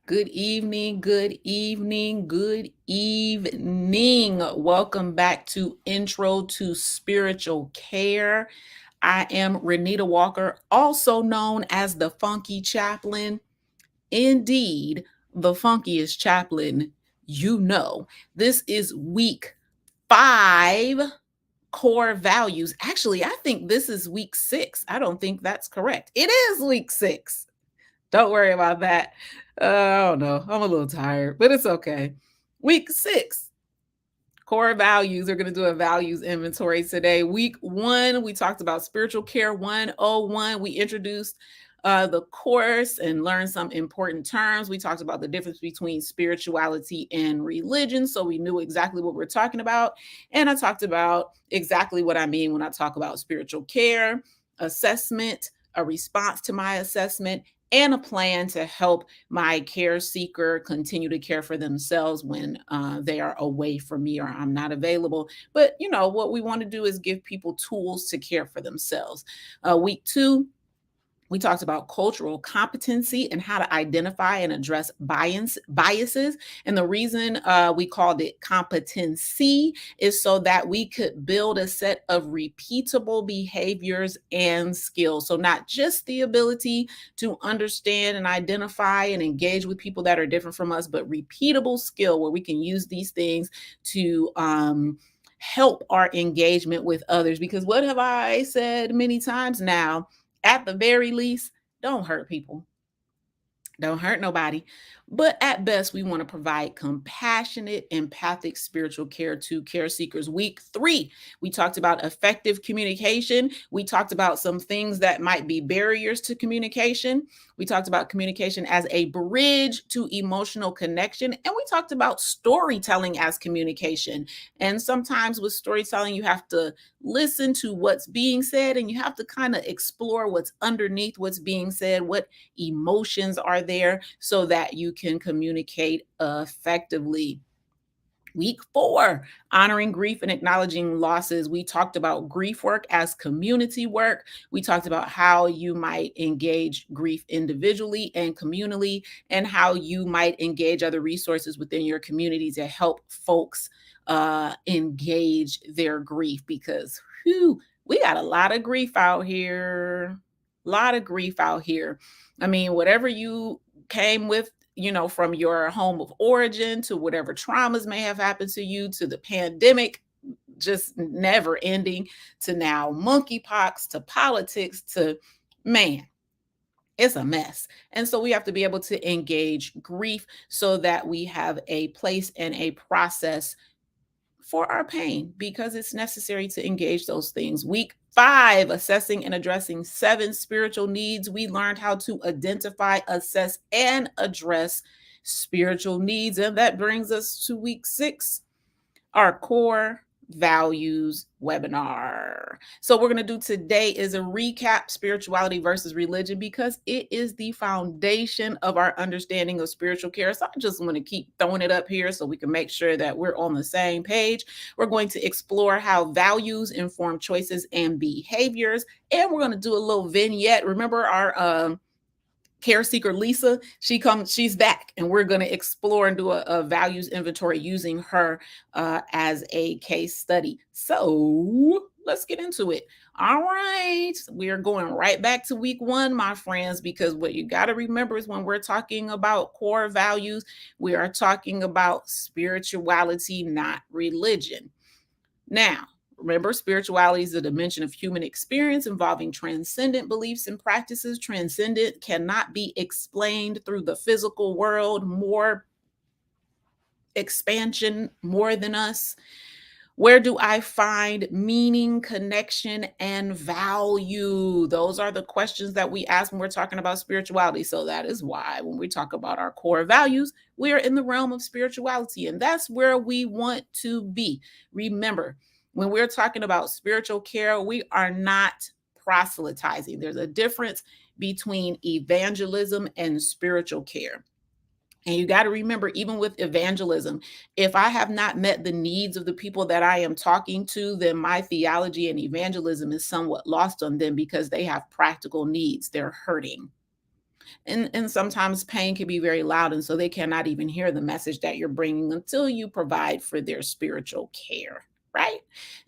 Good evening, good evening, good evening. Welcome back to Intro to Spiritual Care. I am Renita Walker, also known as the Funky Chaplain. Indeed, the funkiest chaplain you know. This is week 5, core values. Actually, I think this is week 6. I don't think that's correct. It is week 6. Don't worry about that. I don't know. I'm a little tired, but it's okay. Week 6, core values. We're going to do a values inventory today. Week 1, we talked about spiritual care 101. We introduced the course and learned some important terms. We talked about the difference between spirituality and religion, so we knew exactly what we're talking about. And I talked about exactly what I mean when I talk about spiritual care, assessment, a response to my assessment, and a plan to help my care seeker continue to care for themselves when they are away from me or I'm not available. But, what we want to do is give people tools to care for themselves. Week 2, we talked about cultural competency and how to identify and address biases. And the reason we called it competency is so that we could build a set of repeatable behaviors and skills. So, not just the ability to understand and identify and engage with people that are different from us, but repeatable skill where we can use these things to help our engagement with others. Because what have I said many times now? At the very least, don't hurt people. Don't hurt nobody. But at best, we want to provide compassionate, empathic spiritual care to care seekers. Week 3, we talked about effective communication. We talked about some things that might be barriers to communication. We talked about communication as a bridge to emotional connection. And we talked about storytelling as communication. And sometimes with storytelling, you have to listen to what's being said and you have to kind of explore what's underneath what's being said, what emotions are there, so that you can communicate effectively. Week 4, honoring grief and acknowledging losses. We talked about grief work as community work. We talked about how you might engage grief individually and communally, and how you might engage other resources within your community to help folks engage their grief. Because we got a lot of grief out here. A lot of grief out here. I mean, whatever you came with, from your home of origin, to whatever traumas may have happened to you, to the pandemic just never ending, to now monkeypox, to politics, to man, it's a mess. And so we have to be able to engage grief so that we have a place and a process for our pain, because it's necessary to engage those things. Week 5, assessing and addressing 7 spiritual needs. We learned how to identify, assess, and address spiritual needs. And that brings us to week 6, our core values webinar. So we're going to do today is a recap: spirituality versus religion, because it is the foundation of our understanding of spiritual care. So I just want to keep throwing it up here so we can make sure that we're on the same page. We're going to explore how values inform choices and behaviors, and we're going to do a little vignette. Remember our care seeker Lisa, she's back, and we're going to explore and do a values inventory using her as a case study. So let's get into it. All right, we are going right back to week 1, my friends, because what you got to remember is when we're talking about core values, we are talking about spirituality, not religion. Now, remember, spirituality is a dimension of human experience involving transcendent beliefs and practices. Transcendent cannot be explained through the physical world. More expansion, more than us. Where do I find meaning, connection, and value? Those are the questions that we ask when we're talking about spirituality. So that is why when we talk about our core values, we are in the realm of spirituality, and that's where we want to be. Remember, when we're talking about spiritual care, we are not proselytizing. There's a difference between evangelism and spiritual care. And you got to remember, even with evangelism, if I have not met the needs of the people that I am talking to, then my theology and evangelism is somewhat lost on them, because they have practical needs. They're hurting. And sometimes pain can be very loud, and so they cannot even hear the message that you're bringing until you provide for their spiritual care, right?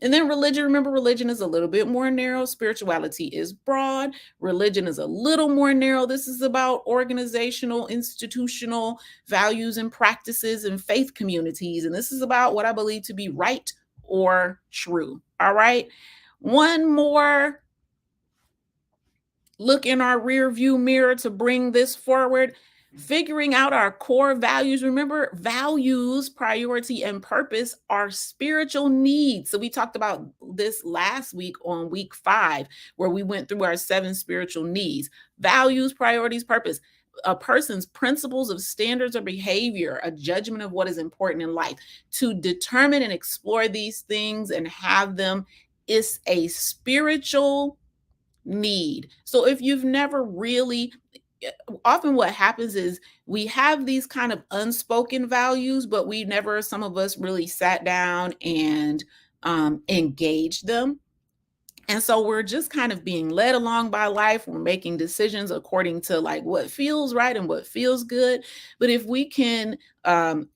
And then religion, remember, religion is a little bit more narrow. Spirituality is broad. Religion is a little more narrow. This is about organizational, institutional values and practices and faith communities. And this is about what I believe to be right or true. All right. One more look in our rear view mirror to bring this forward. Figuring out our core values. Remember, values, priority, and purpose are spiritual needs. So we talked about this last week on week 5, where we went through our 7 spiritual needs: values, priorities, purpose. A person's principles of standards or behavior, a judgment of what is important in life. To determine and explore these things and have them is a spiritual need. So if you've never really, often what happens is we have these kind of unspoken values, but we never, some of us really sat down and engaged them. And so we're just kind of being led along by life. We're making decisions according to like what feels right and what feels good. But if we can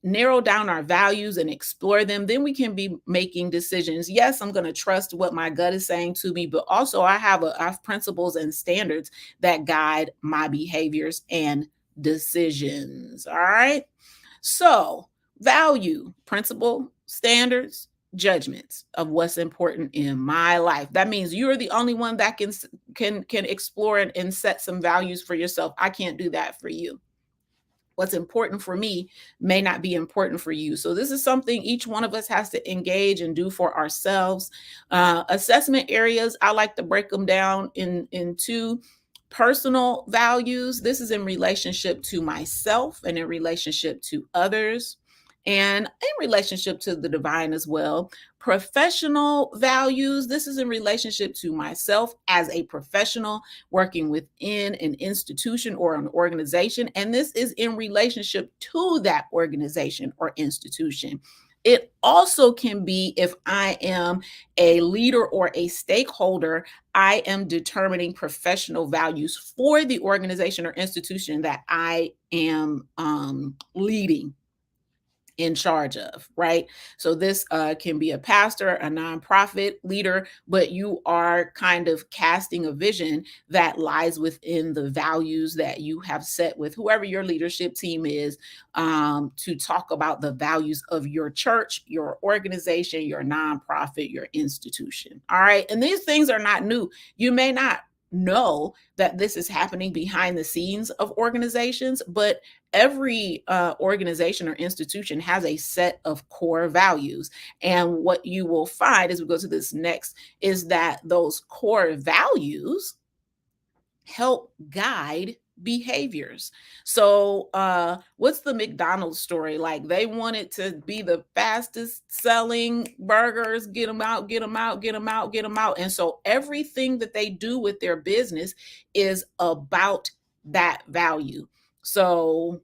narrow down our values and explore them, then we can be making decisions. Yes, I'm going to trust what my gut is saying to me, but also I have principles and standards that guide my behaviors and decisions. All right. So, value, principle, standards, judgments of what's important in my life. That means you're the only one that can explore and set some values for yourself. I can't do that for you. What's important for me may not be important for you. So this is something each one of us has to engage and do for ourselves. Assessment areas, I like to break them down into personal values. This is in relationship to myself and in relationship to others, and in relationship to the divine as well. Professional values, this is in relationship to myself as a professional working within an institution or an organization. And this is in relationship to that organization or institution. It also can be if I am a leader or a stakeholder, I am determining professional values for the organization or institution that I am leading, in charge of, right? So this can be a pastor, a nonprofit leader, but you are kind of casting a vision that lies within the values that you have set with whoever your leadership team is, to talk about the values of your church, your organization, your nonprofit, your institution. All right. And these things are not new. You may not know that this is happening behind the scenes of organizations, but every organization or institution has a set of core values. And what you will find as we go to this next is that those core values help guide behaviors. So what's the McDonald's story? Like, they wanted to be the fastest selling burgers, get them out, get them out, get them out, get them out. And so everything that they do with their business is about that value. So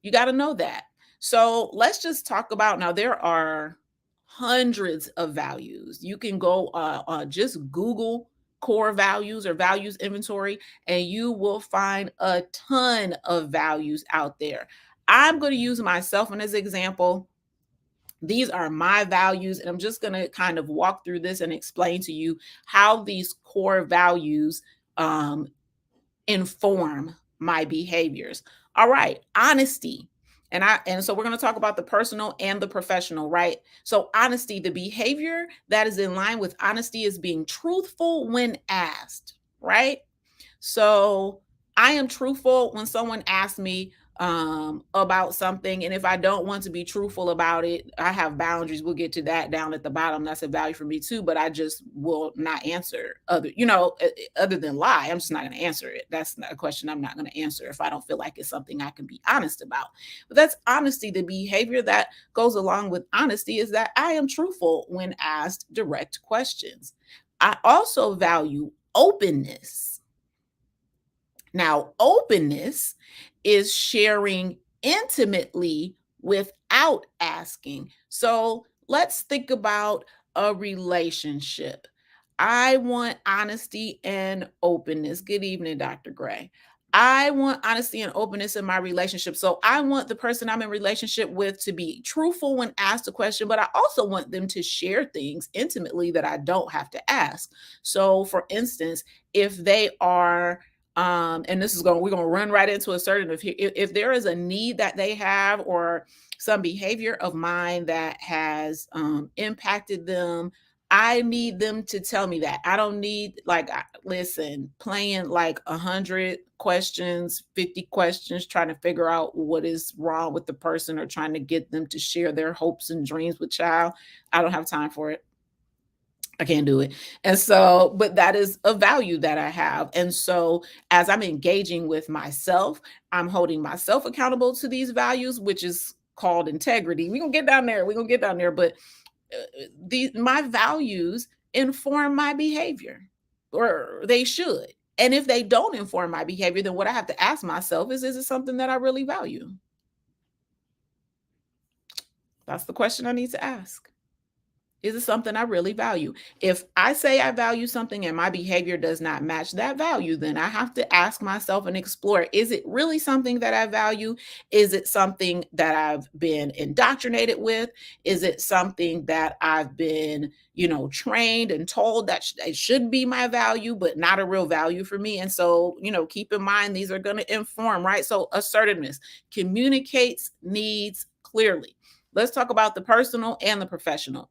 you got to know that. So let's just talk about, now there are hundreds of values. You can go just Google core values or values inventory, and you will find a ton of values out there. I'm going to use myself as an example. These are my values, and I'm just going to kind of walk through this and explain to you how these core values inform my behaviors. All right, honesty. And so we're going to talk about the personal and the professional, right? So honesty, the behavior that is in line with honesty is being truthful when asked, right? So I am truthful when someone asks me about something. And if I don't want to be truthful about it, I have boundaries. We'll get to that down at the bottom. That's a value for me too, but I just will not answer other than lie. I'm just not going to answer it. That's not a question I'm not going to answer if I don't feel like it's something I can be honest about. But that's honesty. The behavior that goes along with honesty is that I am truthful when asked direct questions. I also value openness. Now, openness is sharing intimately without asking. So let's think about a relationship. I want honesty and openness. Good evening, Dr. Gray. I want honesty and openness in my relationship. So I want the person I'm in relationship with to be truthful when asked a question, but I also want them to share things intimately that I don't have to ask. So for instance, if they are and this is going we're going to run right into assertive here. If there is a need that they have or some behavior of mine that has impacted them, I need them to tell me that. I don't need like listen, playing like 100 questions, 50 questions, trying to figure out what is wrong with the person or trying to get them to share their hopes and dreams with child. I don't have time for it. I can't do it. And so, but that is a value that I have. And so, as I'm engaging with myself, I'm holding myself accountable to these values, which is called integrity. We're gonna get down there. We're gonna get down there. But my values inform my behavior, or they should. And if they don't inform my behavior, then what I have to ask myself is it something that I really value? That's the question I need to ask. Is it something I really value? If I say I value something and my behavior does not match that value, then I have to ask myself and explore, is it really something that I value? Is it something that I've been indoctrinated with? Is it something that I've been, trained and told that it should be my value, but not a real value for me? And so, keep in mind, these are going to inform, right? So assertiveness communicates needs clearly. Let's talk about the personal and the professional.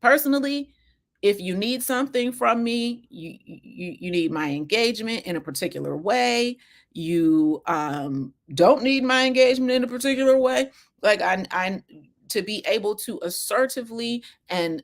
Personally, if you need something from me, you need my engagement in a particular way. You don't need my engagement in a particular way. Like I to be able to assertively and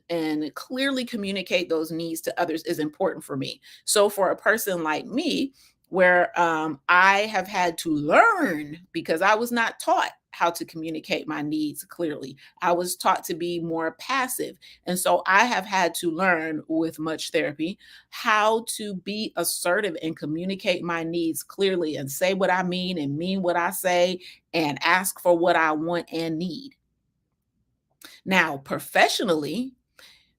clearly communicate those needs to others is important for me. So for a person like me, where I have had to learn because I was not taught how to communicate my needs clearly. I was taught to be more passive. And so I have had to learn with much therapy how to be assertive and communicate my needs clearly and say what I mean and mean what I say and ask for what I want and need. Now, professionally,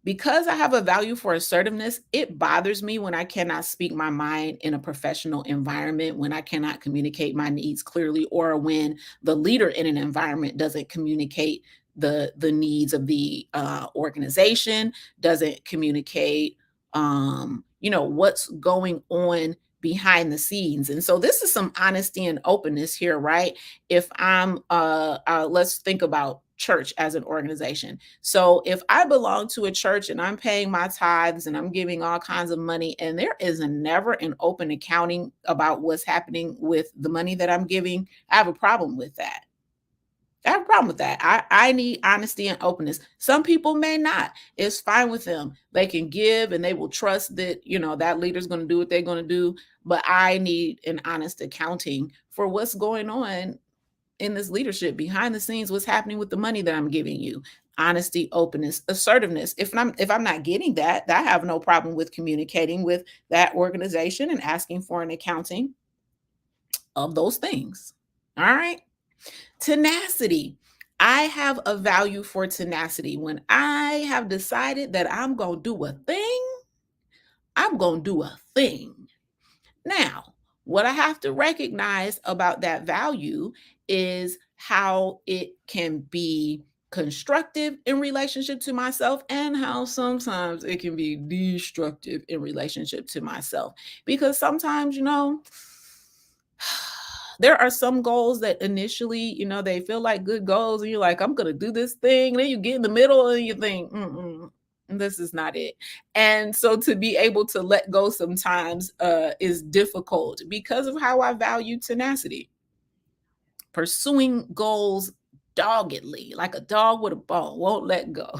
because I have a value for assertiveness, it bothers me when I cannot speak my mind in a professional environment, when I cannot communicate my needs clearly, or when the leader in an environment doesn't communicate the needs of the organization, doesn't communicate, what's going on behind the scenes. And so this is some honesty and openness here, right? If I'm, let's think about church as an organization. So if I belong to a church and I'm paying my tithes and I'm giving all kinds of money, and there is never an open accounting about what's happening with the money that I'm giving, I have a problem with that. I have a problem with that. I need honesty and openness. Some people may not. It's fine with them. They can give and they will trust that, that leader's going to do what they're going to do. But I need an honest accounting for what's going on in this leadership behind the scenes, what's happening with the money that I'm giving you. Honesty, openness, assertiveness. If I'm not getting that, I have no problem with communicating with that organization and asking for an accounting of those things. All right. Tenacity. I have a value for tenacity. When I have decided that I'm going to do a thing, I'm going to do a thing. Now, what I have to recognize about that value is how it can be constructive in relationship to myself and how sometimes it can be destructive in relationship to myself. Because sometimes, there are some goals that initially, they feel like good goals, and you're like, I'm going to do this thing. And then you get in the middle and you think, this is not it. And so to be able to let go sometimes is difficult because of how I value tenacity. Pursuing goals doggedly, like a dog with a bone, won't let go.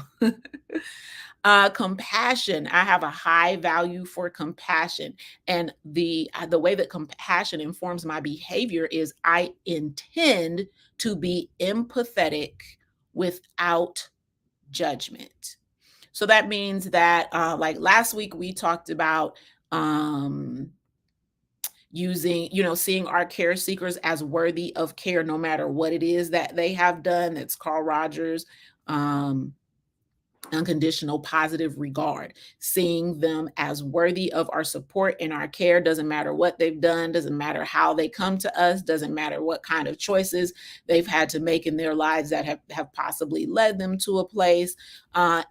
Compassion. I have a high value for compassion, and the way that compassion informs my behavior is I intend to be empathetic without judgment. So that means that, like last week, we talked about seeing our care seekers as worthy of care, no matter what it is that they have done. That's Carl Rogers. unconditional positive regard, seeing them as worthy of our support and our care. Doesn't matter what they've done, doesn't matter how they come to us, doesn't matter what kind of choices they've had to make in their lives that have possibly led them to a place.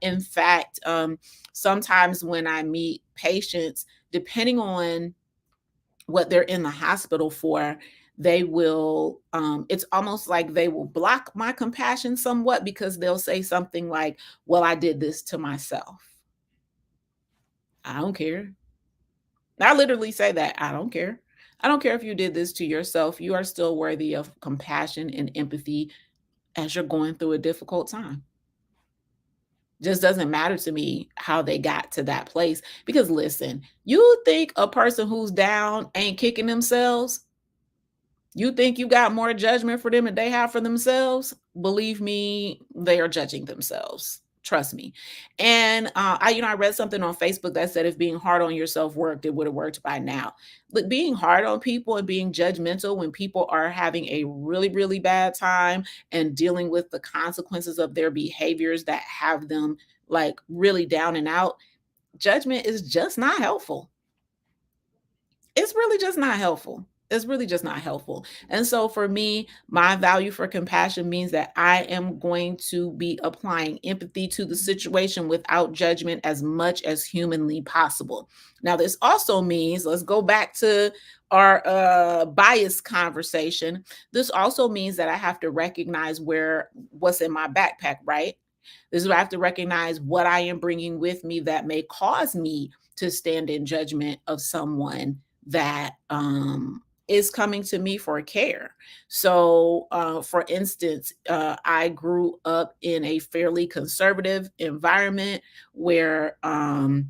In fact, sometimes when I meet patients, depending on what they're in the hospital for, they will it's almost like they will block my compassion somewhat, because they'll say something like, well, I did this to myself. I don't care. I literally say that. I don't care. I don't care if you did this to yourself. You are still worthy of compassion and empathy as you're going through a difficult time. Just doesn't matter to me how they got to that place, because listen, you think a person who's down ain't kicking themselves? You think you got more judgment for them than they have for themselves? Believe me, they are judging themselves. Trust me. And I read something on Facebook that said if being hard on yourself worked, it would have worked by now. But being hard on people and being judgmental when people are having a really, really bad time and dealing with the consequences of their behaviors that have them like really down and out, judgment is just not helpful. It's really just not helpful. It's really just not helpful. And so for me, my value for compassion means that I am going to be applying empathy to the situation without judgment as much as humanly possible. Now, this also means, let's go back to our bias conversation. This also means that I have to recognize what's in my backpack, right? This is where I have to recognize what I am bringing with me that may cause me to stand in judgment of someone that is coming to me for care. So, for instance, I grew up in a fairly conservative environment where premarital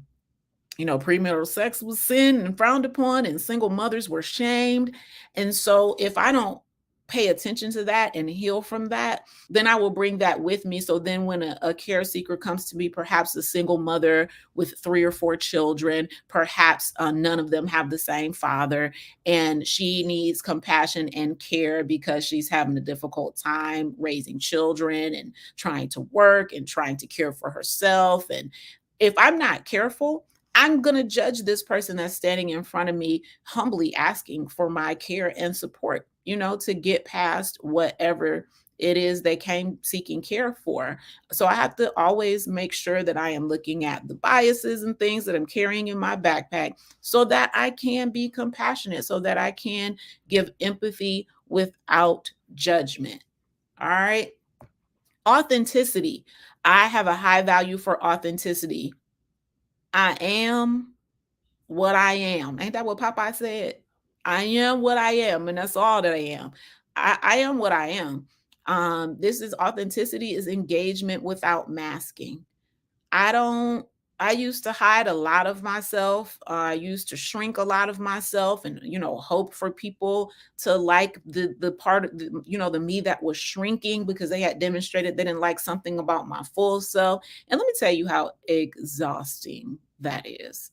sex was sin and frowned upon, and single mothers were shamed. And so, if I don't pay attention to that and heal from that, then I will bring that with me. So then, when a care seeker comes to me, perhaps a single mother with 3 or 4 children, perhaps none of them have the same father, and she needs compassion and care because she's having a difficult time raising children and trying to work and trying to care for herself. And if I'm not careful, I'm going to judge this person that's standing in front of me, humbly asking for my care and support, to get past whatever it is they came seeking care for. So I have to always make sure that I am looking at the biases and things that I'm carrying in my backpack so that I can be compassionate, so that I can give empathy without judgment. All right. Authenticity. I have a high value for authenticity. I am what I am. Ain't that what Popeye said? I am what I am, and that's all that I am. I am what I am. This is authenticity, is engagement without masking. I don't I used to hide a lot of myself. I used to shrink a lot of myself and hope for people to like the part of the me that was shrinking because they had demonstrated they didn't like something about my full self. And let me tell you how exhausting that is.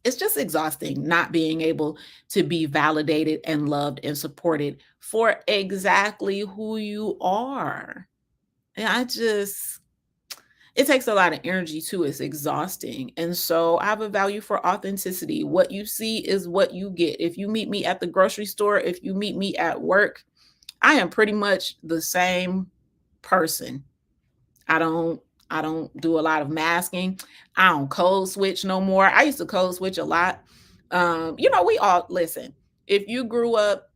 It's just exhausting not being able to be validated and loved and supported for exactly who you are. And it takes a lot of energy too. It's exhausting. And so I have a value for authenticity. What you see is what you get. If you meet me at the grocery store, if you meet me at work, I am pretty much the same person. I don't do a lot of masking. I don't code switch no more. I used to code switch a lot. We all listen. If you grew up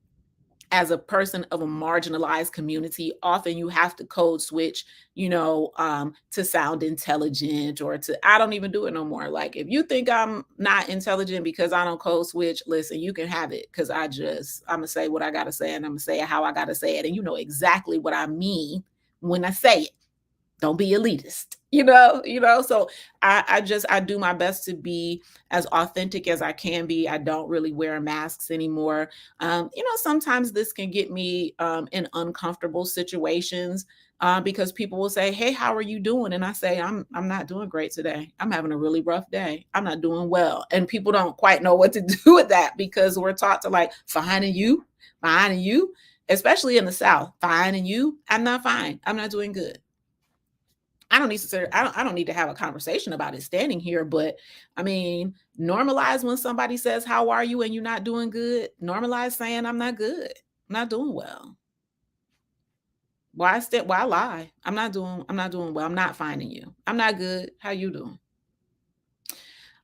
as a person of a marginalized community, often you have to code switch, to sound intelligent or to, I don't even do it no more. Like, if you think I'm not intelligent because I don't code switch, listen, you can have it. Cause I'm going to say what I got to say, and I'm going to say it how I got to say it. And you know exactly what I mean when I say it. Don't be elitist, so I do my best to be as authentic as I can be. I don't really wear masks anymore. Sometimes this can get me in uncomfortable situations because people will say, hey, how are you doing? And I say, I'm not doing great today. I'm having a really rough day. I'm not doing well. And people don't quite know what to do with that because we're taught to like, fine and you, especially in the South, fine and you, I'm not fine. I'm not doing good. I don't need to have a conversation about it standing here, but I mean, normalize when somebody says, "How are you?" and you're not doing good. Normalize saying, "I'm not good. I'm not doing well." Why lie? I'm not doing well. I'm not finding you. I'm not good. How you doing?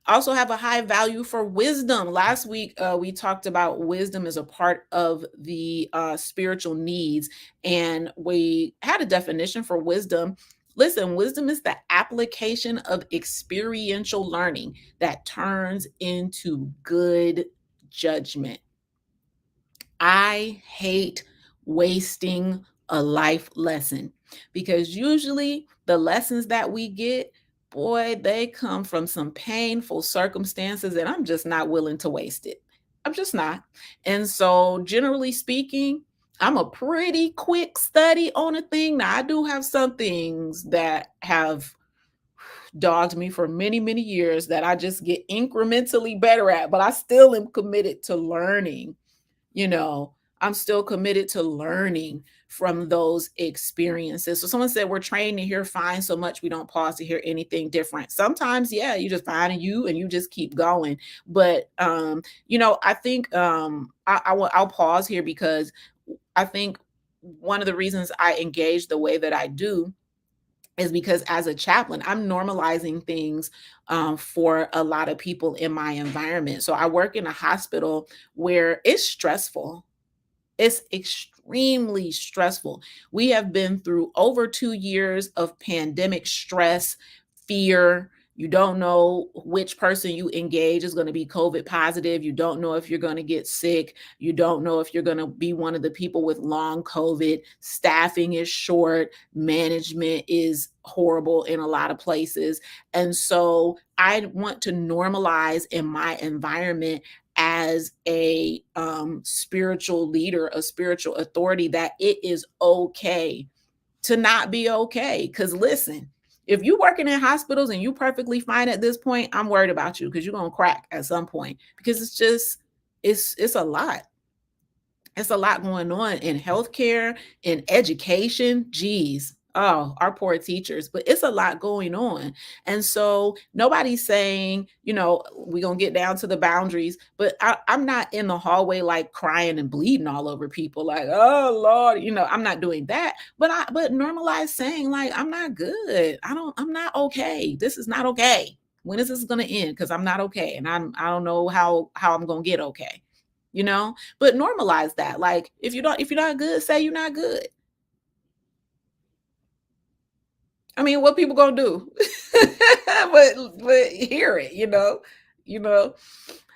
Also have a high value for wisdom. Last week, we talked about wisdom as a part of the spiritual needs, and we had a definition for wisdom. Listen, wisdom is the application of experiential learning that turns into good judgment. I hate wasting a life lesson because usually the lessons that we get, boy, they come from some painful circumstances, and I'm just not willing to waste it. I'm just not. And so, generally speaking, I'm a pretty quick study on a thing. Now, I do have some things that have dogged me for many, many years that I just get incrementally better at, but I still am committed to learning. you know, I'm still committed to learning from those experiences. So someone said we're trained to hear fine so much we don't pause to hear anything different. Sometimes, yeah, you just find and you just keep going. But I think I'll pause here because I think one of the reasons I engage the way that I do is because as a chaplain, I'm normalizing things for a lot of people in my environment. So I work in a hospital where it's stressful. It's extremely stressful. We have been through over 2 years of pandemic stress, fear. You don't know which person you engage is going to be COVID positive. You don't know if you're going to get sick. You don't know if you're going to be one of the people with long COVID. Staffing is short. Management is horrible in a lot of places. And so I want to normalize in my environment as a spiritual leader, a spiritual authority, that it is okay to not be okay. Because listen, if you're working in hospitals and you perfectly fine at this point, I'm worried about you because you're gonna crack at some point because it's a lot. It's a lot going on in healthcare, in education. Geez. Oh, our poor teachers, but it's a lot going on. And so nobody's saying, we're going to get down to the boundaries, but I'm not in the hallway like crying and bleeding all over people like, oh Lord, I'm not doing that. But normalize saying like, I'm not good. I'm not okay. This is not okay. When is this going to end? Because I'm not okay. And I don't know how I'm going to get okay. But normalize that. Like if you're not good, say you're not good. I mean, what people gonna do? but hear it, you know.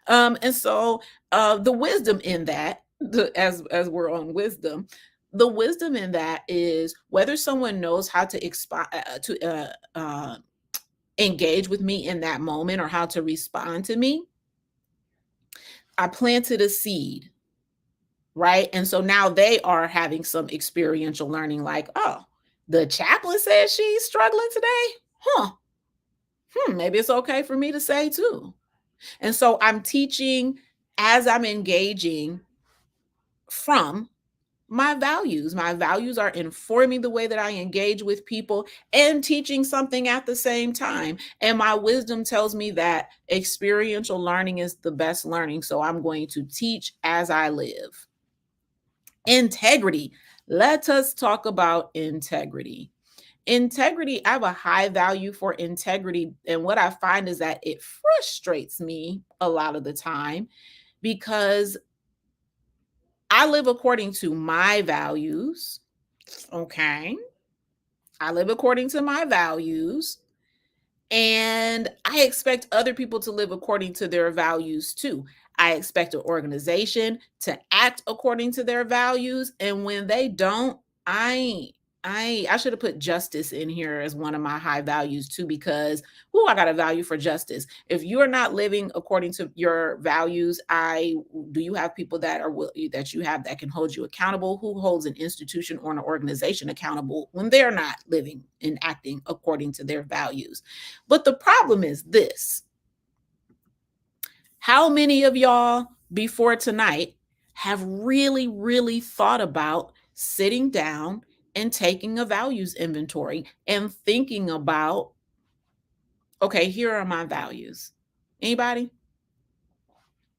And so the wisdom in that, as we're on wisdom, the wisdom in that is whether someone knows how to engage with me in that moment or how to respond to me. I planted a seed, right? And so now they are having some experiential learning like, oh, the chaplain says she's struggling today. Huh. Maybe it's okay for me to say too. And so I'm teaching as I'm engaging from my values. My values are informing the way that I engage with people and teaching something at the same time. And my wisdom tells me that experiential learning is the best learning. So I'm going to teach as I live. Integrity. Let us talk about integrity. Integrity, I have a high value for integrity. And what I find is that it frustrates me a lot of the time because I live according to my values. Okay. I live according to my values. And I expect other people to live according to their values too. I expect an organization to act according to their values. And when they don't, I I should have put justice in here as one of my high values too, because I got a value for justice. If you are not living according to your values, I do you have people that you have that can hold you accountable? Who holds an institution or an organization accountable when they're not living and acting according to their values? But the problem is this: how many of y'all before tonight have really, really thought about sitting down and taking a values inventory and thinking about, okay, here are my values. Anybody?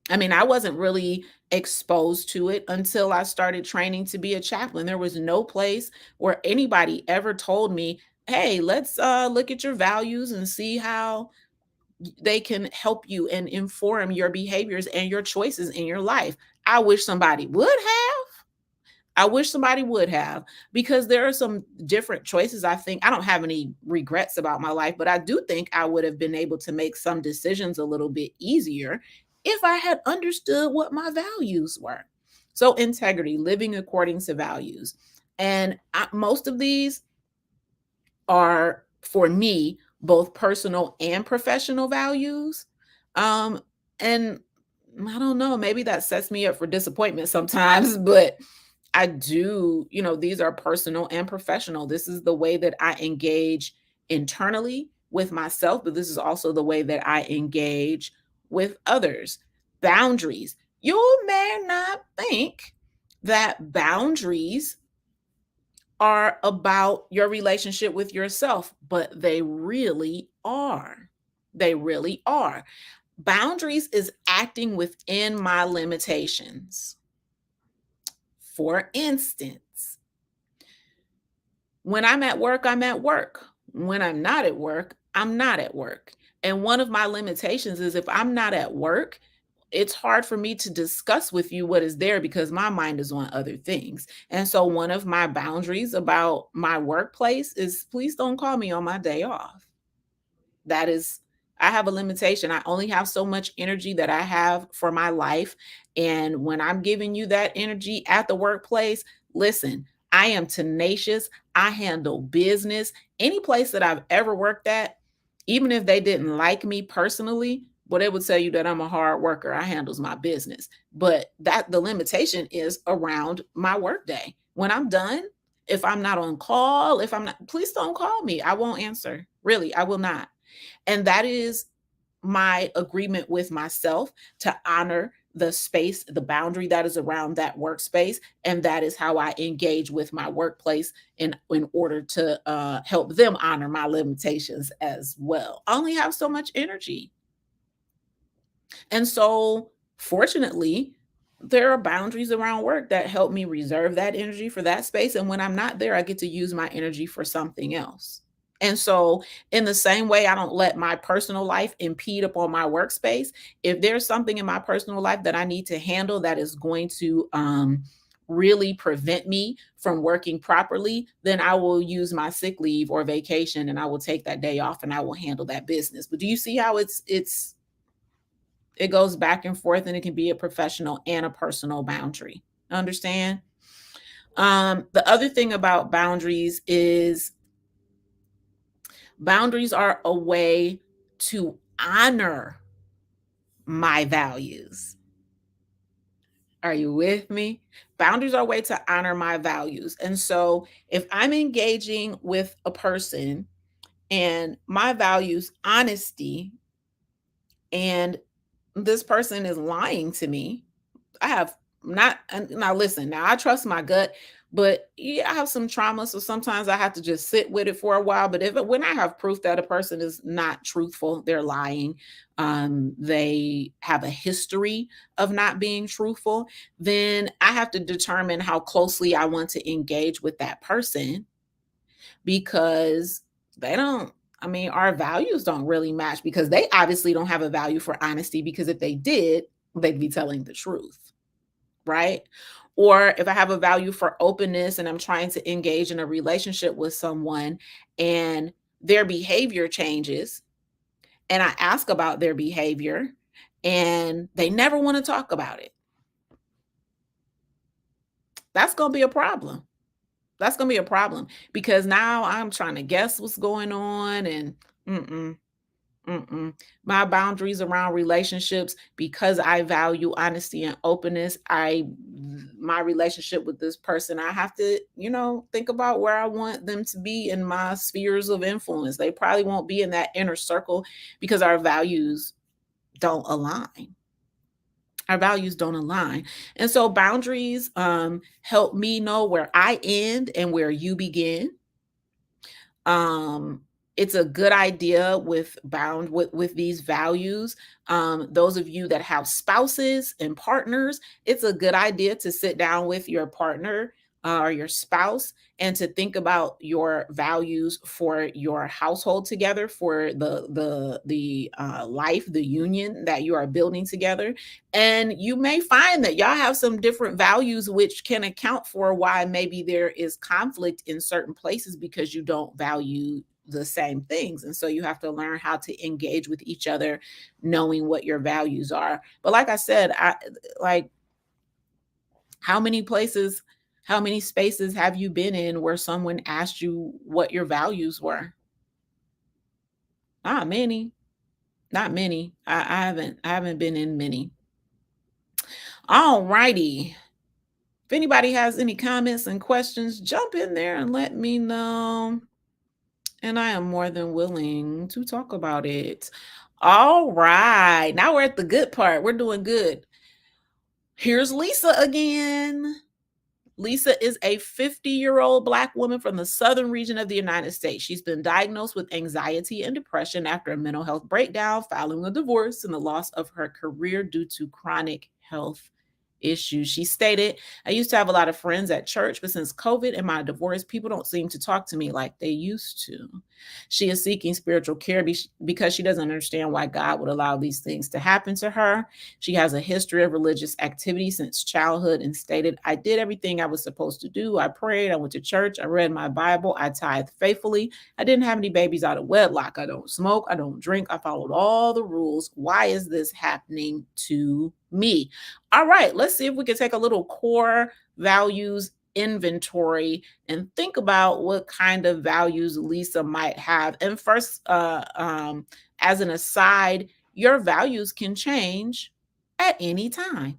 I mean, I wasn't really exposed to it until I started training to be a chaplain. There was no place where anybody ever told me, "Hey, let's look at your values and see how they can help you and inform your behaviors and your choices in your life." I wish somebody would have. I wish somebody would have, because there are some different choices. I think I don't have any regrets about my life, but I do think I would have been able to make some decisions a little bit easier if I had understood what my values were. So, integrity, living according to values. And most of these are, for me, both personal and professional values. Um, and I don't know, maybe that sets me up for disappointment sometimes, but I do, these are personal and professional. This is the way that I engage internally with myself, but this is also the way that I engage with others. Boundaries. You may not think that boundaries are about your relationship with yourself, but they really are. They really are. Boundaries is acting within my limitations. For instance, when I'm at work, I'm at work. When I'm not at work, I'm not at work. And one of my limitations is if I'm not at work, it's hard for me to discuss with you what is there because my mind is on other things. And so one of my boundaries about my workplace is please don't call me on my day off. That is, I have a limitation. I only have so much energy that I have for my life. And when I'm giving you that energy at the workplace, listen, I am tenacious. I handle business. Any place that I've ever worked at, even if they didn't like me personally, well, they would tell you that I'm a hard worker. I handles my business. But that the limitation is around my workday. When I'm done, if I'm not on call, if I'm not, please don't call me. I won't answer. Really, I will not. And that is my agreement with myself to honor the space, the boundary that is around that workspace. And that is how I engage with my workplace in order to help them honor my limitations as well. I only have so much energy. And so, fortunately, there are boundaries around work that help me reserve that energy for that space. And when I'm not there, I get to use my energy for something else. And so, in the same way, I don't let my personal life impede upon my workspace. If there's something in my personal life that I need to handle that is going to really prevent me from working properly, then I will use my sick leave or vacation and I will take that day off and I will handle that business. But do you see how it goes back and forth and it can be a professional and a personal boundary? Understand? The other thing about boundaries are a way to honor my values. Are you with me? Boundaries are a way to honor my values. And so if I'm engaging with a person and my values honesty, and this person is lying to me, I have not, and now listen, now I trust my gut, but yeah, I have some trauma. So sometimes I have to just sit with it for a while. But when I have proof that a person is not truthful, they're lying, they have a history of not being truthful, then I have to determine how closely I want to engage with that person because they don't, I mean, our values don't really match because they obviously don't have a value for honesty because if they did, they'd be telling the truth, right? Or if I have a value for openness and I'm trying to engage in a relationship with someone and their behavior changes and I ask about their behavior and they never want to talk about it, that's going to be a problem. That's going to be a problem because now I'm trying to guess what's going on and mm-mm, mm-mm. My boundaries around relationships, because I value honesty and openness, my relationship with this person, I have to, think about where I want them to be in my spheres of influence. They probably won't be in that inner circle because our values don't align. Our values don't align. And so boundaries help me know where I end and where you begin. um it's a good idea with these values. Those of you that have spouses and partners, it's a good idea to sit down with your partner or your spouse and to think about your values for your household together, for the life, the union that you are building together. And you may find that y'all have some different values, which can account for why maybe there is conflict in certain places because you don't value the same things. And so you have to learn how to engage with each other, knowing what your values are. But like I said, I like, how many places, how many spaces have you been in where someone asked you what your values were? Not many. Not many. I haven't been in many. All righty. If anybody has any comments and questions, jump in there and let me know. And I am more than willing to talk about it. All right. Now we're at the good part. We're doing good. Here's Lisa again. Lisa is a 50-year-old Black woman from the southern region of the United States. She's been diagnosed with anxiety and depression after a mental health breakdown, filing a divorce, and the loss of her career due to chronic health issues. She stated, I used to have a lot of friends at church, but since COVID and my divorce, people don't seem to talk to me like they used to. She is seeking spiritual care because she doesn't understand why God would allow these things to happen to her. She has a history of religious activity since childhood and stated, I did everything I was supposed to do. I prayed, I went to church, I read my Bible, I tithed faithfully. I didn't have any babies out of wedlock. I don't smoke, I don't drink. I followed all the rules. Why is this happening to me? All right, let's see if we can take a little core values inventory and think about what kind of values Lisa might have. And first, as an aside, your values can change at any time.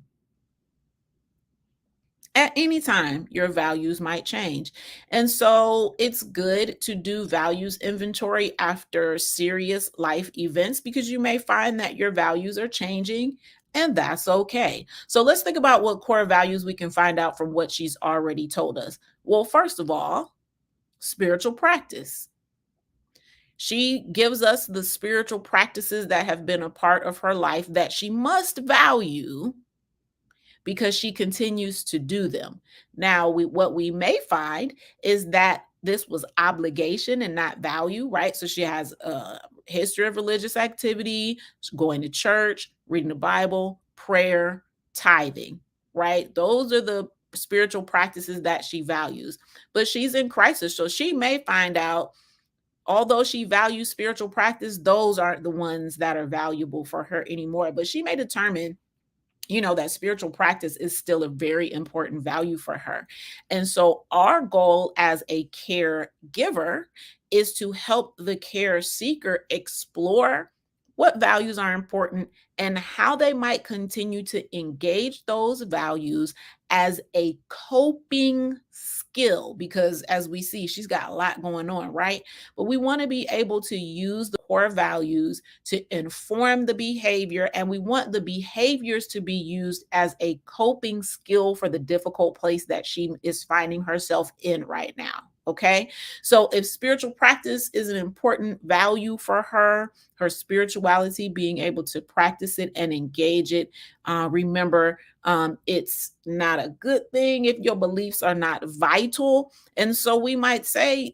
At any time, your values might change. And so it's good to do values inventory after serious life events because you may find that your values are changing, and that's okay. So let's think about what core values we can find out from what she's already told us. Well, first of all, spiritual practice. She gives us the spiritual practices that have been a part of her life that she must value because she continues to do them. Now, what we may find is that this was obligation and not value, right? So she has a history of religious activity, going to church, reading the Bible, prayer, tithing, right? Those are the spiritual practices that she values. But she's in crisis. So she may find out, although she values spiritual practice, those aren't the ones that are valuable for her anymore. But she may determine, that spiritual practice is still a very important value for her. And so our goal as a caregiver is to help the care seeker explore what values are important and how they might continue to engage those values as a coping skill. Because as we see, she's got a lot going on, right? But we want to be able to use the core values to inform the behavior, and we want the behaviors to be used as a coping skill for the difficult place that she is finding herself in right now. Okay. So if spiritual practice is an important value for her spirituality, being able to practice it and engage it, remember, it's not a good thing if your beliefs are not vital. And so we might say,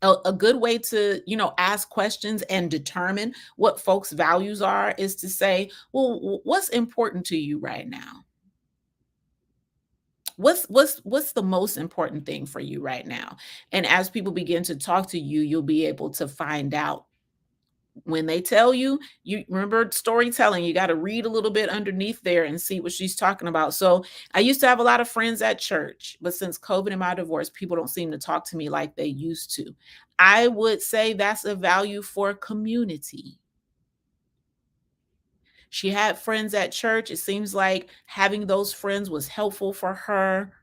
a good way to ask questions and determine what folks values are is to say, well, what's important to you right now? What's the most important thing for you right now? And as people begin to talk to you, you'll be able to find out. When they tell you, you remember storytelling, you got to read a little bit underneath there and see what she's talking about. So I used to have a lot of friends at church, but since COVID and my divorce, people don't seem to talk to me like they used to. I would say that's a value for community. She had friends at church. It seems like having those friends was helpful for her.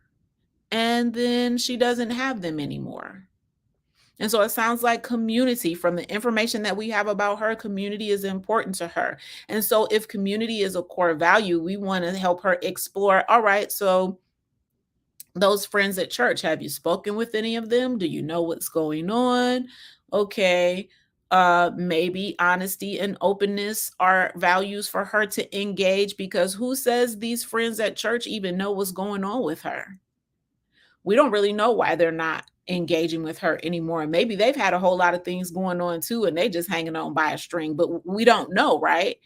And then she doesn't have them anymore. And so it sounds like community, from the information that we have about her, community is important to her. And so if community is a core value, we want to help her explore. All right, so those friends at church, have you spoken with any of them? Do you know what's going on? Okay. Maybe honesty and openness are values for her to engage, because who says these friends at church even know what's going on with her? We don't really know why they're not engaging with her anymore. Maybe they've had a whole lot of things going on too, and they just hanging on by a string, but we don't know, right?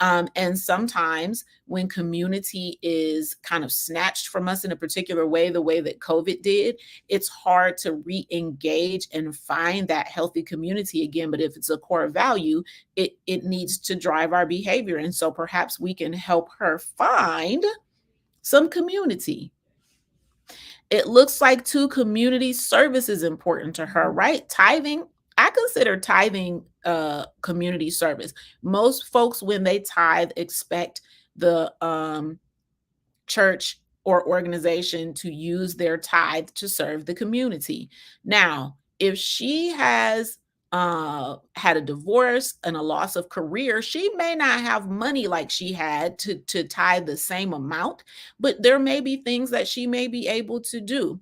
And sometimes when community is kind of snatched from us in a particular way, the way that COVID did, it's hard to re-engage and find that healthy community again. But if it's a core value, it needs to drive our behavior. And so perhaps we can help her find some community. It looks like too, community service is important to her, right? Tithing, I consider tithing community service. Most folks, when they tithe, expect the church or organization to use their tithe to serve the community. Now, if she has had a divorce and a loss of career, she may not have money like she had to tithe the same amount, but there may be things that she may be able to do.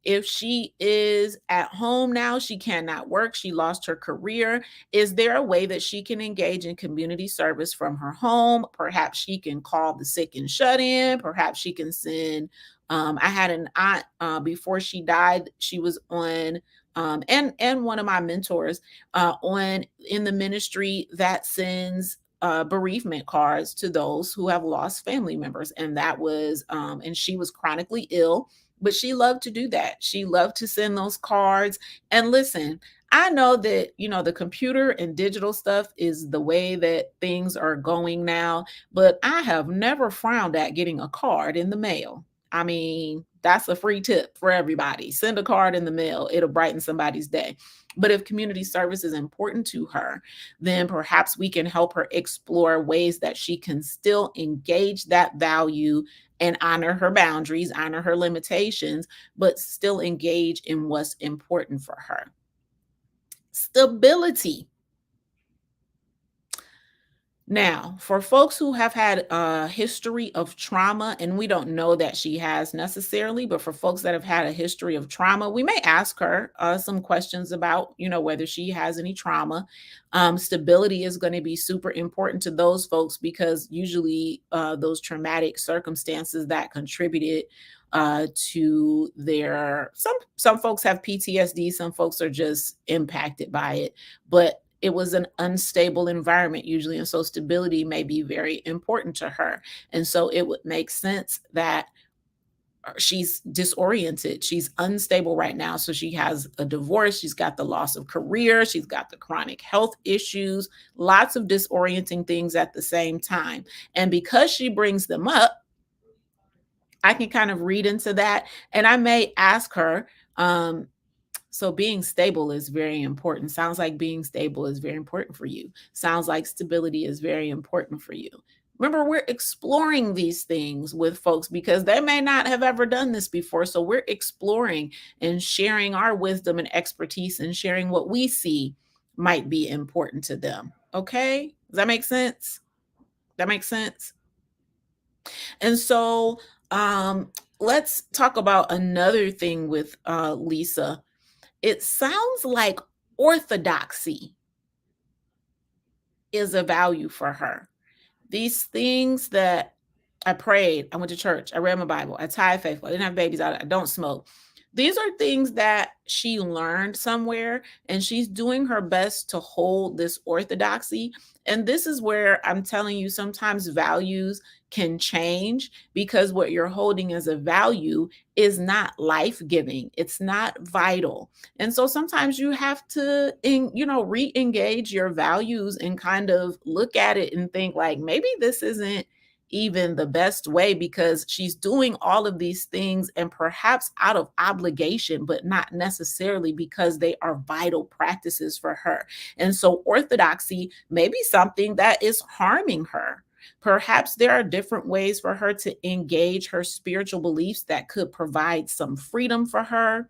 If she is at home now, she cannot work, she lost her career. Is there a way that she can engage in community service from her home? Perhaps she can call the sick and shut in. Perhaps she can send. I had an aunt before she died. She was on, and one of my mentors on in the ministry that sends bereavement cards to those who have lost family members, and that was and she was chronically ill, but she loved to do that. She loved to send those cards. And listen, I know that, the computer and digital stuff is the way that things are going now, but I have never frowned at getting a card in the mail. I mean, that's a free tip for everybody. Send a card in the mail, it'll brighten somebody's day. But if community service is important to her, then perhaps we can help her explore ways that she can still engage that value and honor her boundaries, honor her limitations, but still engage in what's important for her. Stability. Now, for folks who have had a history of trauma, and we don't know that she has necessarily, but for folks that have had a history of trauma, we may ask her some questions about, whether she has any trauma. Stability is going to be super important to those folks, because usually those traumatic circumstances that contributed to their some folks have PTSD, some folks are just impacted by it, but it was an unstable environment usually. And so stability may be very important to her. And so it would make sense that she's disoriented. She's unstable right now. So she has a divorce. She's got the loss of career. She's got the chronic health issues, lots of disorienting things at the same time. And because she brings them up, I can kind of read into that. And I may ask her, so being stable is very important. Sounds like being stable is very important for you. Sounds like stability is very important for you. Remember, we're exploring these things with folks because they may not have ever done this before. So we're exploring and sharing our wisdom and expertise and sharing what we see might be important to them. Okay? Does that make sense? That makes sense. And so let's talk about another thing with Lisa. It sounds like orthodoxy is a value for her. These things that I prayed, I went to church, I read my Bible, I tithe faithful, I didn't have babies, I don't smoke. These are things that she learned somewhere, and she's doing her best to hold this orthodoxy. And this is where I'm telling you, sometimes values can change, because what you're holding as a value is not life-giving, it's not vital. And so sometimes you have to re-engage your values and kind of look at it and think like, maybe this isn't even the best way, because she's doing all of these things and perhaps out of obligation, but not necessarily because they are vital practices for her. And so orthodoxy may be something that is harming her. Perhaps there are different ways for her to engage her spiritual beliefs that could provide some freedom for her.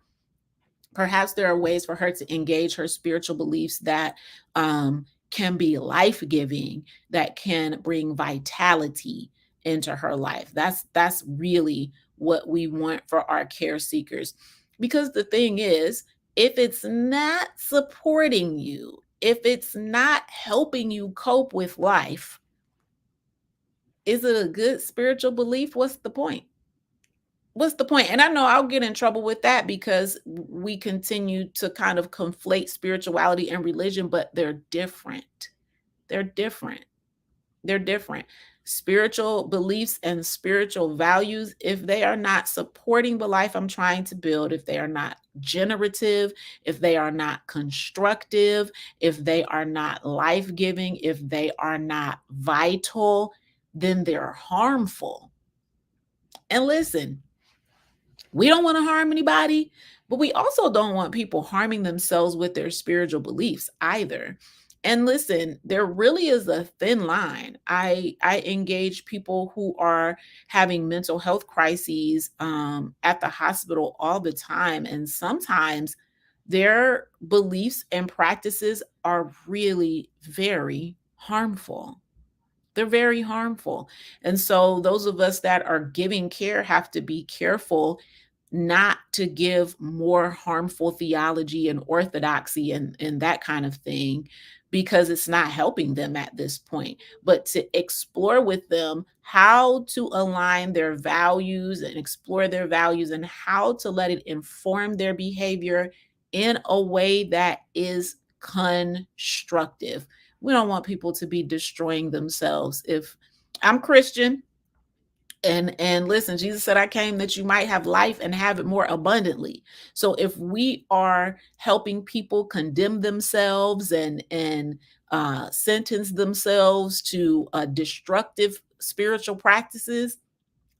Perhaps there are ways for her to engage her spiritual beliefs that can be life-giving, that can bring vitality into her life. That's really what we want for our care seekers. Because the thing is, if it's not supporting you, if it's not helping you cope with life, is it a good spiritual belief? What's the point? What's the point? And I know I'll get in trouble with that because we continue to kind of conflate spirituality and religion, but they're different. They're different. They're different. Spiritual beliefs and spiritual values, if they are not supporting the life I'm trying to build, if they are not generative, if they are not constructive, if they are not life giving, if they are not vital, then they're harmful. And listen, we don't want to harm anybody, but we also don't want people harming themselves with their spiritual beliefs either. And listen, there really is a thin line. I engage people who are having mental health crises at the hospital all the time, and sometimes their beliefs and practices are really very harmful. They're very harmful. And so those of us that are giving care have to be careful not to give more harmful theology and orthodoxy and that kind of thing, because it's not helping them at this point, but to explore with them how to align their values and explore their values and how to let it inform their behavior in a way that is constructive. We don't want people to be destroying themselves. If I'm Christian, and listen, Jesus said, I came that you might have life and have it more abundantly. So if we are helping people condemn themselves and sentence themselves to destructive spiritual practices,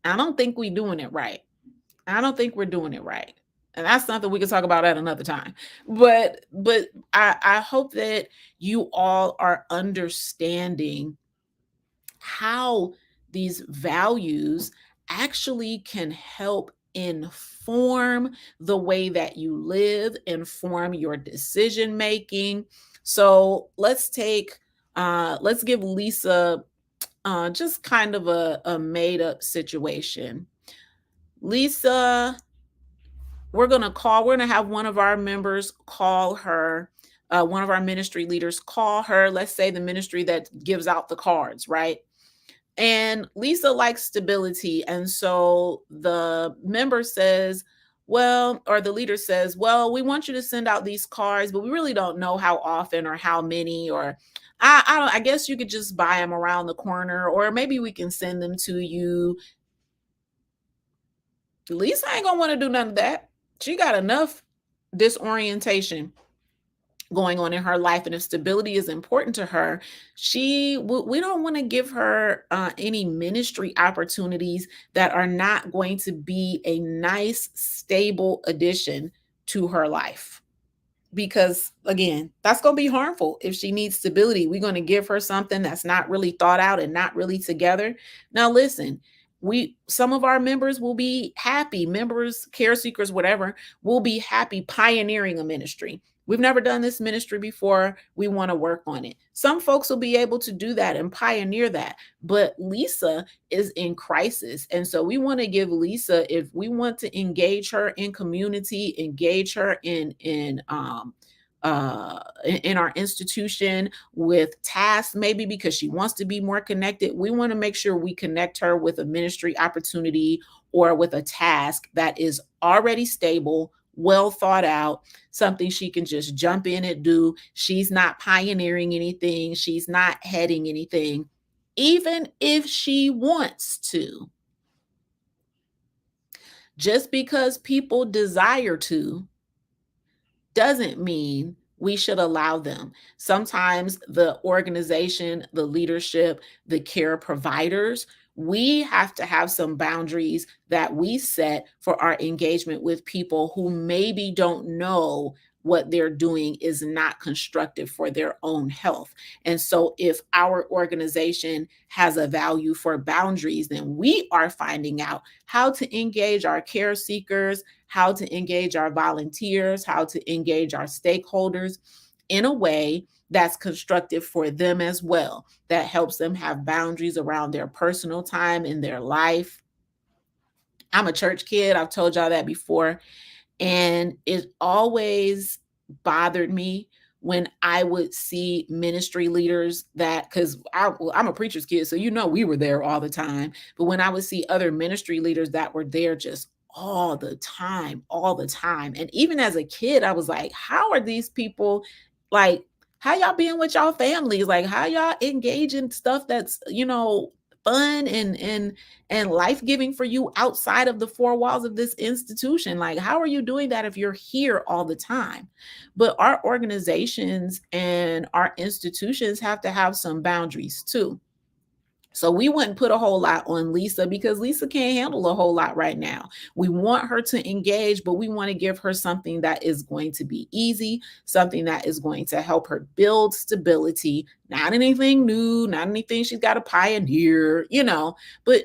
I don't think we're doing it right. I don't think we're doing it right. And that's something we can talk about at another time. But I hope that you all are understanding how these values actually can help inform the way that you live, inform your decision making. So let's give Lisa just kind of a made up situation. Lisa, we're gonna have one of our members call her, one of our ministry leaders call her, let's say the ministry that gives out the cards, right? And Lisa likes stability. And so the member says, well, or the leader says, well, we want you to send out these cards, but we really don't know how often or how many, or I don't, I guess you could just buy them around the corner, or maybe we can send them to you. Lisa ain't gonna want to do none of that. She got enough disorientation going on in her life, and if stability is important to her, we don't want to give her any ministry opportunities that are not going to be a nice stable addition to her life, because again, that's going to be harmful. If she needs stability, we're going to give her something that's not really thought out and not really together. Now listen, we some of our members will be happy, members, care seekers, whatever, will be happy pioneering a ministry. We've never done this ministry before, we want to work on it. Some folks will be able to do that and pioneer that, but Lisa is in crisis, and so we want to give Lisa, if we want to engage her in community, engage her in our institution with tasks, maybe because she wants to be more connected, we want to make sure we connect her with a ministry opportunity or with a task that is already stable, well thought out, something she can just jump in and do. She's not pioneering anything, she's not heading anything, even if she wants to. Just because people desire to doesn't mean we should allow them. Sometimes the organization, the leadership, the care providers We have to have some boundaries that we set for our engagement with people who maybe don't know what they're doing is not constructive for their own health. And so, if our organization has a value for boundaries, then we are finding out how to engage our care seekers, how to engage our volunteers, how to engage our stakeholders in a way that's constructive for them as well, that helps them have boundaries around their personal time in their life. I'm a church kid. I've told y'all that before. And it always bothered me when I would see ministry leaders that, because I'm a preacher's kid, so we were there all the time. But when I would see other ministry leaders that were there just all the time. And even as a kid, I was like, how are these people like, how y'all being with y'all families? Like, how y'all engage in stuff that's, fun and life-giving for you outside of the four walls of this institution? Like, how are you doing that if you're here all the time? But our organizations and our institutions have to have some boundaries too. So we wouldn't put a whole lot on Lisa because Lisa can't handle a whole lot right now. We want her to engage, but we want to give her something that is going to be easy, something that is going to help her build stability, not anything new, not anything she's got to pioneer, but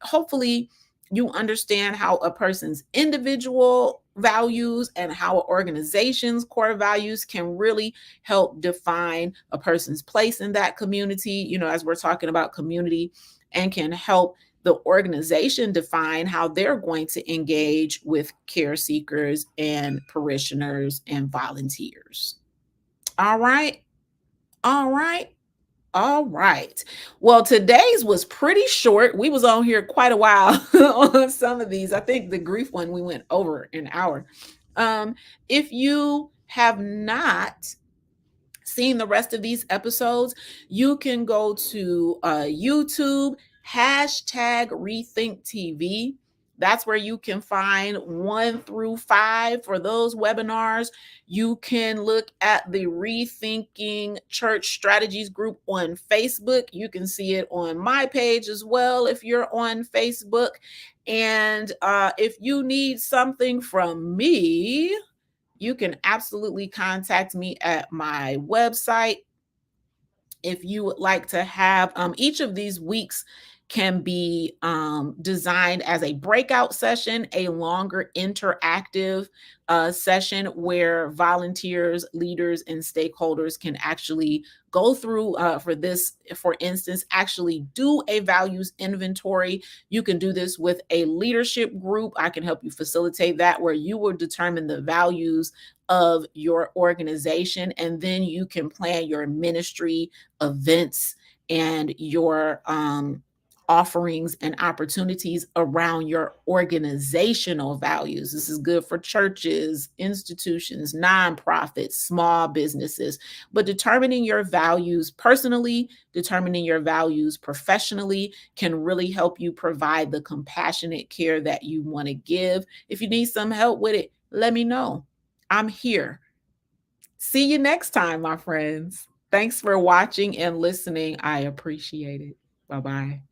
hopefully you understand how a person's individual values and how an organization's core values can really help define a person's place in that community, as we're talking about community, and can help the organization define how they're going to engage with care seekers and parishioners and volunteers. All right. All right. All right. Well, today's was pretty short. We was on here quite a while on some of these. I think the grief one, we went over an hour. If you have not seen the rest of these episodes, you can go to YouTube, hashtag Rethink TV. That's where you can find 1 through 5 for those webinars. You can look at the Rethinking Church Strategies group on Facebook. You can see it on my page as well if you're on Facebook. And if you need something from me, you can absolutely contact me at my website. If you would like to have each of these weeks can be designed as a breakout session, a longer interactive session where volunteers, leaders, and stakeholders can actually go through for instance, actually do a values inventory. You can do this with a leadership group. I can help you facilitate that, where you will determine the values of your organization, and then you can plan your ministry events and your offerings and opportunities around your organizational values. This is good for churches, institutions, nonprofits, small businesses. But determining your values personally, determining your values professionally can really help you provide the compassionate care that you want to give. If you need some help with it, let me know. I'm here. See you next time, my friends. Thanks for watching and listening. I appreciate it. Bye-bye.